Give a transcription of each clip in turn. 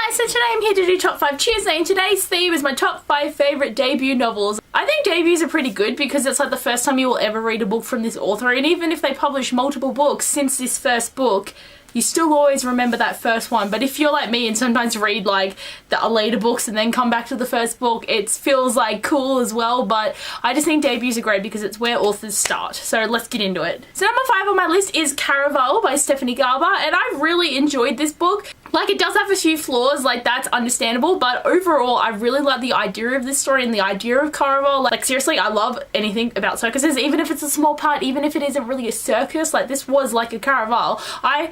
guys, so today I'm here to do top 5 Tuesday, and today's theme is my top 5 favourite debut novels. I think debuts are pretty good because it's like the first time you will ever read a book from this author, and even if they publish multiple books since this first book, you still always remember that first one. But if you're like me and sometimes read like the later books and then come back to the first book, it feels like cool as well. But I just think debuts are great because it's where authors start. So let's get into it. So number 5 on my list is Caraval by Stephanie Garber, and I really enjoyed this book. Like, it does have a few flaws, like that's understandable, but overall I really like the idea of this story and the idea of Caraval. Like seriously, I love anything about circuses, even if it's a small part, even if it isn't really a circus. Like this was like a Caraval. I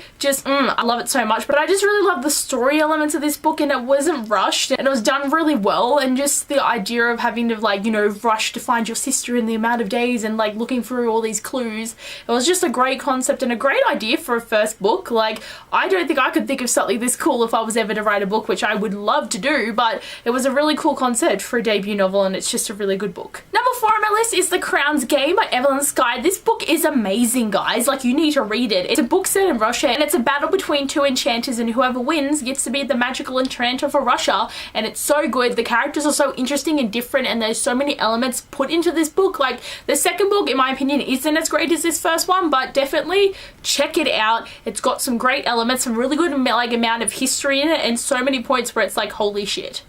love it so much. But I just really love the story elements of this book, and it wasn't rushed and it was done really well. And just the idea of having to, like, you know, rush to find your sister in the amount of days and like looking through all these clues. It was just a great concept and a great idea for a first book. Like, I don't think I could think of something this cool if I was ever to write a book, which I would love to do, but it was a really cool concept for a debut novel, and it's just a really good book. Number 4 on my list is The Crown's Game by Evelyn Skye. This book is amazing, guys. Like, you need to read it. It's a book set in Russia, and it's a battle between two enchanters, and whoever wins gets to be the magical enchanter for Russia, and it's so good. The characters are so interesting and different, and there's so many elements put into this book. Like, the second book, in my opinion, isn't as great as this first one, but definitely check it out. It's got some great elements, some really good like amount of history in it, and so many points where it's like, holy shit.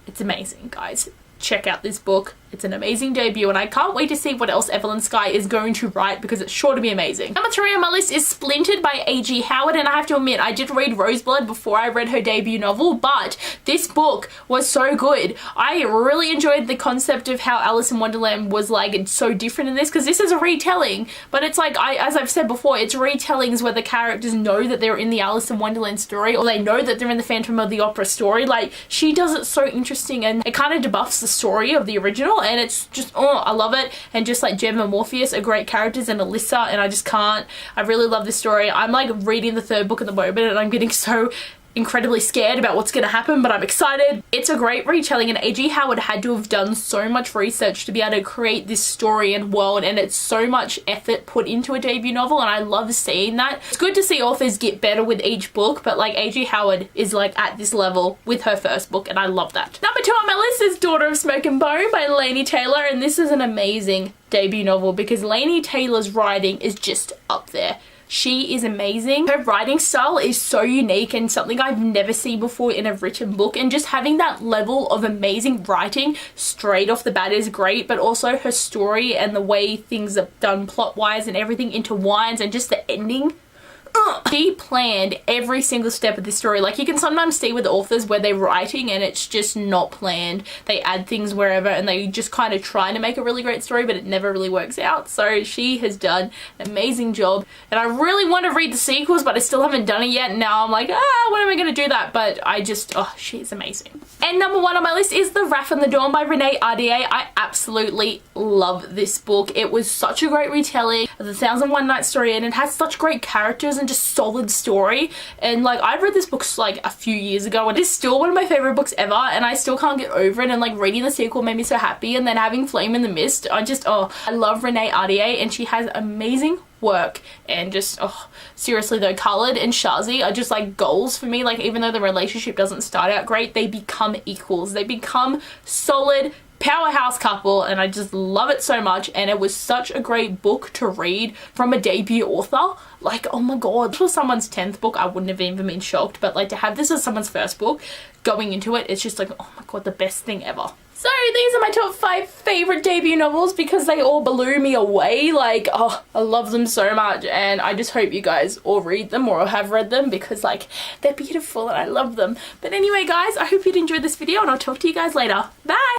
It's amazing, guys. Check out this book. It's an amazing debut, and I can't wait to see what else Evelyn Skye is going to write because it's sure to be amazing. Number 3 on my list is Splintered by A.G. Howard, and I have to admit, I did read Roseblood before I read her debut novel, but this book was so good. I really enjoyed the concept of how Alice in Wonderland was like, it's so different in this, because this is a retelling, but it's like, as I've said before, it's retellings where the characters know that they're in the Alice in Wonderland story, or they know that they're in the Phantom of the Opera story. Like, she does it so interesting, and it kind of debuffs the story of the original, and it's just, oh, I love it. And just like Jem and Morpheus are great characters, and Alyssa, and I really love this story. I'm like reading the 3rd book at the moment, and I'm getting so incredibly scared about what's gonna happen, but I'm excited. It's a great retelling, and A.G. Howard had to have done so much research to be able to create this story and world, and it's so much effort put into a debut novel, and I love seeing that. It's good to see authors get better with each book, but like A.G. Howard is like at this level with her first book, and I love that. Number 2 on my list is Daughter of Smoke and Bone by Laini Taylor, and this is an amazing debut novel because Laini Taylor's writing is just up there. She is amazing. Her writing style is so unique and something I've never seen before in a written book, and just having that level of amazing writing straight off the bat is great, but also her story and the way things are done plot-wise and everything intertwines, and just the ending. She planned every single step of this story. Like, you can sometimes see with authors where they're writing and it's just not planned. They add things wherever and they just kind of try to make a really great story, but it never really works out. So she has done an amazing job, and I really want to read the sequels, but I still haven't done it yet. Now I'm like, when am I going to do that? But she's amazing. And number 1 on my list is The Wrath and the Dawn by Renee Ahdieh. I absolutely love this book. It was such a great retelling of the 1001 Night story, and it has such great characters and just solid story. And like, I read this book like a few years ago, and it's still one of my favorite books ever, and I still can't get over it. And like, reading the sequel made me so happy, and then having Flame in the Mist, I love Renee Ahdieh, and she has amazing work. And just, seriously though, Khaled and Shazi are just like goals for me. Like, even though the relationship doesn't start out great, they become equals. They become solid powerhouse couple, and I just love it so much. And it was such a great book to read from a debut author. Like, oh my god, for someone's 10th book, I wouldn't have even been shocked, but like, to have this as someone's first book, going into it, it's just like, oh my god, the best thing ever. So these are my top 5 favorite debut novels because they all blew me away. Like, I love them so much, and I just hope you guys all read them or have read them because like, they're beautiful and I love them. But anyway, guys, I hope you'd enjoyed this video, and I'll talk to you guys later. Bye!